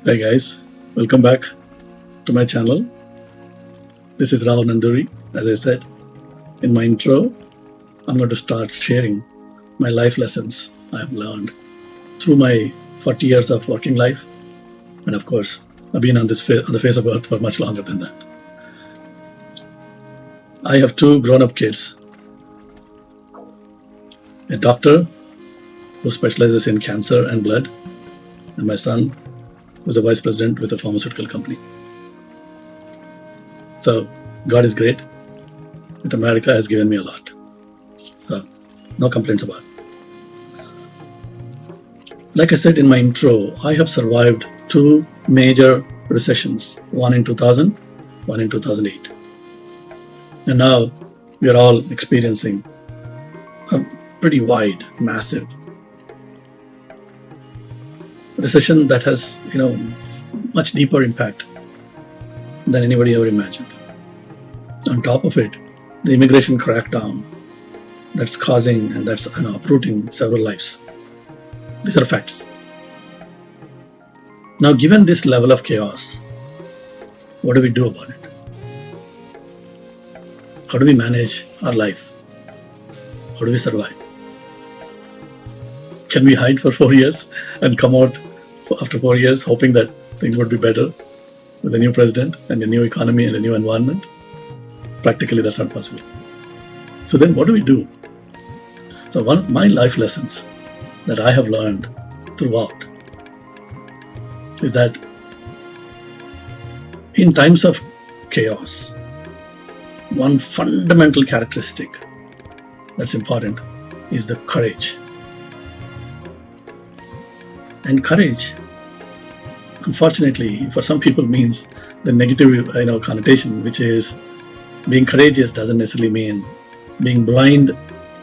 Hi guys, welcome back to my channel. This is Rao Nanduri. As I said in my intro, I'm going to start sharing my life lessons I have learned through my 40 years of working life. And of course, I've been on the face of earth for much longer than that. I have two grown-up kids. A doctor who specializes in cancer and blood, and my son who's a vice president with a pharmaceutical company. So God is great, that America has given me a lot. So no complaints about it. Like I said in my intro, I have survived two major recessions, one in 2000, one in 2008. And now we are all experiencing a pretty wide, massive recession that has, much deeper impact than anybody ever imagined. On top of it, the immigration crackdown that's causing and that's uprooting several lives. These are facts. Now, given this level of chaos, what do we do about it? How do we manage our life? How do we survive? Can we hide for 4 years and come out after 4 years hoping that things would be better with a new president and a new economy and a new environment? Practically, that's not possible. So then what do we do? So one of my life lessons that I have learned throughout is that in times of chaos, one fundamental characteristic that's important is the courage. And courage, unfortunately, for some people means the negative connotation, which is being courageous doesn't necessarily mean being blind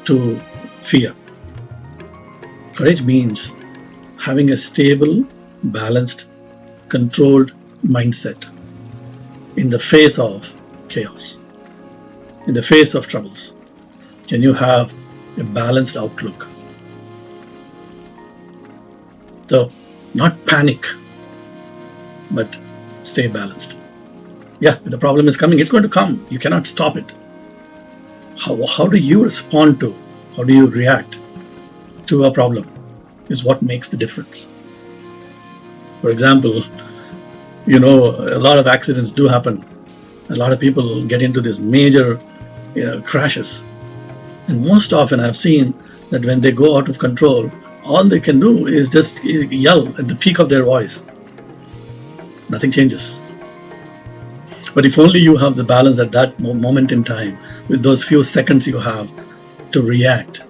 to fear. Courage means having a stable, balanced, controlled mindset in the face of chaos, in the face of troubles. Can you have a balanced outlook? So, not panic, but stay balanced. Yeah, the problem is coming. It's going to come. You cannot stop it. How do you respond to, how do you react to a problem is what makes the difference. For example, a lot of accidents do happen. A lot of people get into these major crashes. And most often I've seen that when they go out of control, all they can do is just yell at the peak of their voice. Nothing changes. But if only you have the balance at that moment in time, with those few seconds you have to react,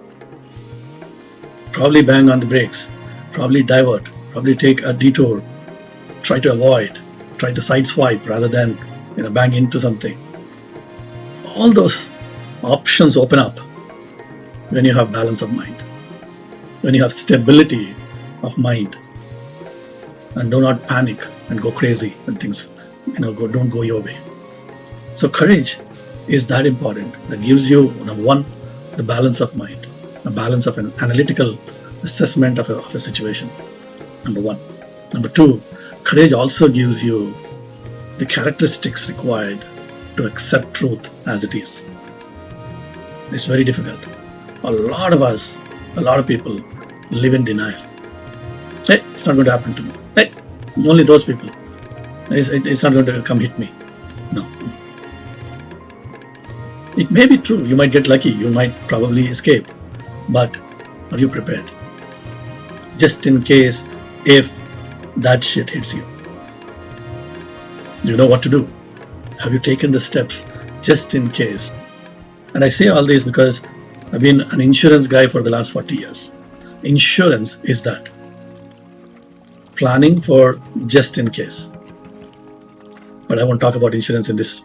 probably bang on the brakes, probably divert, probably take a detour, try to avoid, try to sideswipe rather than bang into something. All those options open up when you have balance of mind, when you have stability of mind, and do not panic and go crazy when things don't go your way. So courage is that important. That gives you, number one, the balance of mind, a balance of an analytical assessment of a situation. Number one. Number two, courage also gives you the characteristics required to accept truth as it is. It's very difficult. A lot of people live in denial. Hey, it's not going to happen to me. Hey, only those people. It's not going to come hit me. No. It may be true. You might get lucky. You might probably escape. But are you prepared? Just in case if that shit hits you. Do you know what to do? Have you taken the steps just in case? And I say all this because I've been an insurance guy for the last 40 years. Insurance is that. Planning for just in case. But I won't talk about insurance in this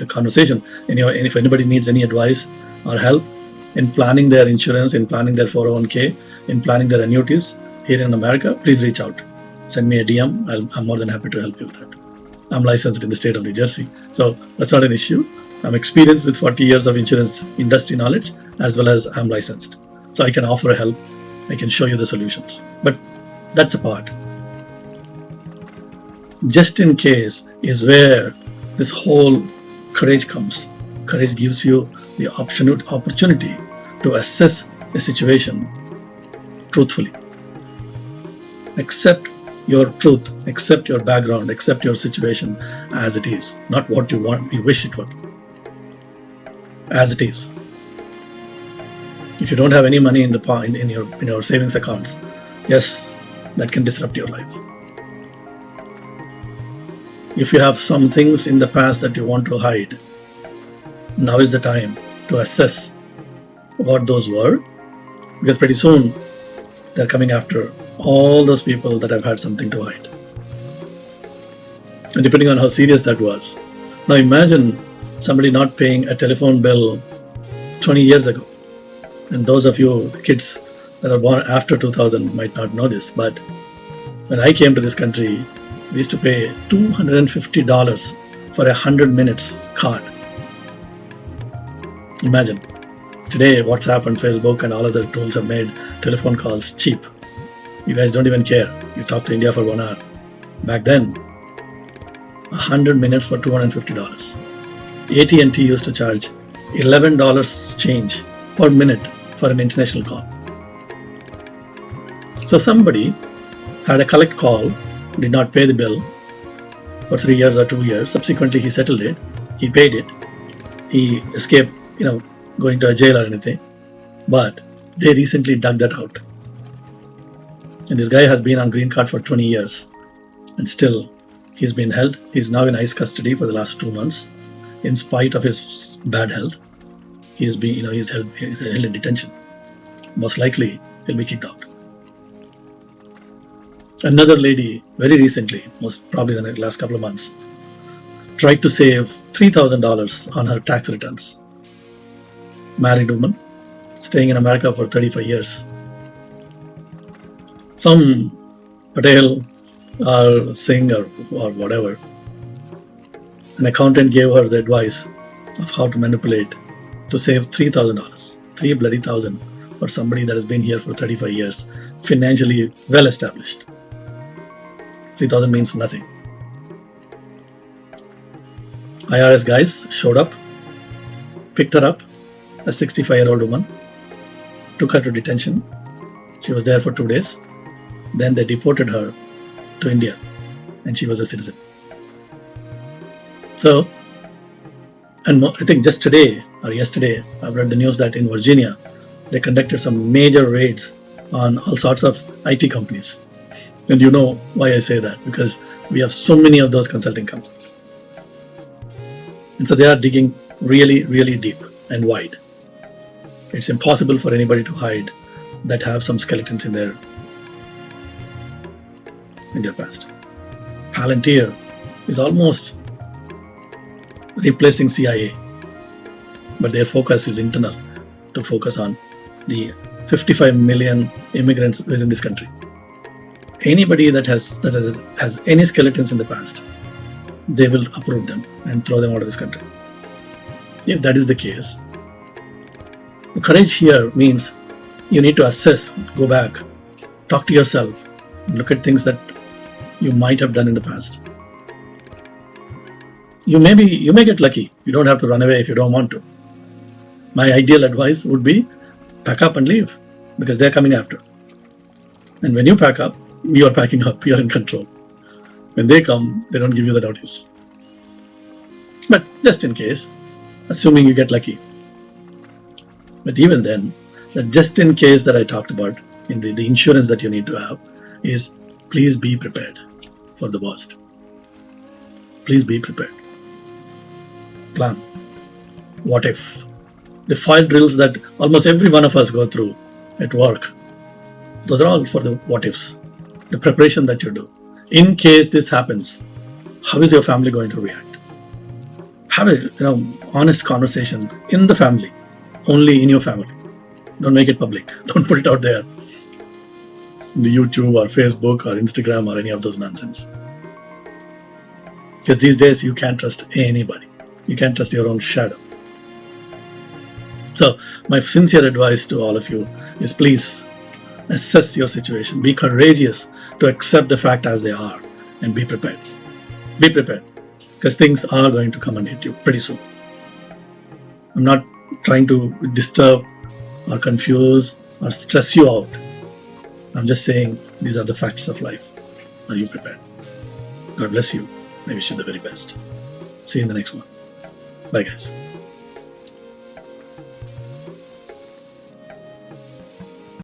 conversation. And if anybody needs any advice or help in planning their insurance, in planning their 401k, in planning their annuities here in America, please reach out. Send me a DM. I'm more than happy to help you with that. I'm licensed in the state of New Jersey, so that's not an issue. I'm experienced with 40 years of insurance industry knowledge, as well as I'm licensed. So I can offer help. I can show you the solutions. But that's a part. just in case is where this whole courage comes. Courage gives you the opportunity to assess a situation truthfully. Accept your truth, accept your background, accept your situation as it is, not what you want, you wish it would. As it is. If you don't have any money in your savings accounts, yes, that can disrupt your life. If you have some things in the past that you want to hide, now is the time to assess what those were, because pretty soon they're coming after all those people that have had something to hide. And depending on how serious that was. Now imagine somebody not paying a telephone bill 20 years ago. And those of you kids that are born after 2000 might not know this, but when I came to this country, we used to pay $250 for 100 minutes card. Imagine. Today, WhatsApp and Facebook and all other tools have made telephone calls cheap. You guys don't even care. You talk to India for 1 hour. Back then, 100 minutes for $250. AT&T used to charge $11 change per minute for an international call. So somebody had a collect call, did not pay the bill for 3 years or 2 years. Subsequently, he settled it. He paid it. He escaped, going to a jail or anything. But they recently dug that out. And this guy has been on green card for 20 years. And still, he's been held. He's now in ICE custody for the last 2 months. In spite of his bad health, he's held in detention. Most likely, he'll be kicked out. Another lady, very recently, most probably in the last couple of months, tried to save $3,000 on her tax returns. Married woman, staying in America for 35 years. Some Patel or Singh or whatever, an accountant gave her the advice of how to manipulate to save $3,000, $3,000 for somebody that has been here for 35 years, financially well established. 3,000 means nothing. IRS guys showed up, picked her up, a 65-year-old woman, took her to detention. She was there for 2 days. Then they deported her to India, and she was a citizen. So, and I think just today or yesterday, I've read the news that in Virginia, they conducted some major raids on all sorts of IT companies. And you know why I say that, because we have so many of those consulting companies. And so they are digging really, really deep and wide. It's impossible for anybody to hide that have some skeletons in their past. Palantir is almost replacing CIA, but their focus is internal, to focus on the 55 million immigrants within this country. Anybody that has any skeletons in the past, they will uproot them and throw them out of this country. If that is the case, courage here means you need to assess, go back, talk to yourself, look at things that you might have done in the past. You may get lucky. You don't have to run away if you don't want to. My ideal advice would be pack up and leave, because they're coming after. And when you pack up, you're packing up, you're in control. When they come, they don't give you the notice. But just in case, assuming you get lucky. But even then, that just in case that I talked about, in the insurance that you need to have, is please be prepared for the worst. Please be prepared. Plan. What if? The 5 drills that almost every one of us go through at work, those are all for the what ifs. The preparation that you do. In case this happens, how is your family going to react? Have a honest conversation in the family, only in your family. Don't make it public. Don't put it out there in the YouTube or Facebook or Instagram or any of those nonsense. Because these days you can't trust anybody. You can't trust your own shadow. So my sincere advice to all of you is, please assess your situation. Be courageous to accept the fact as they are and be prepared. Be prepared, because things are going to come and hit you pretty soon. I'm not trying to disturb or confuse or stress you out. I'm just saying these are the facts of life. Are you prepared? God bless you. I wish you the very best. See you in the next one. Bye, guys.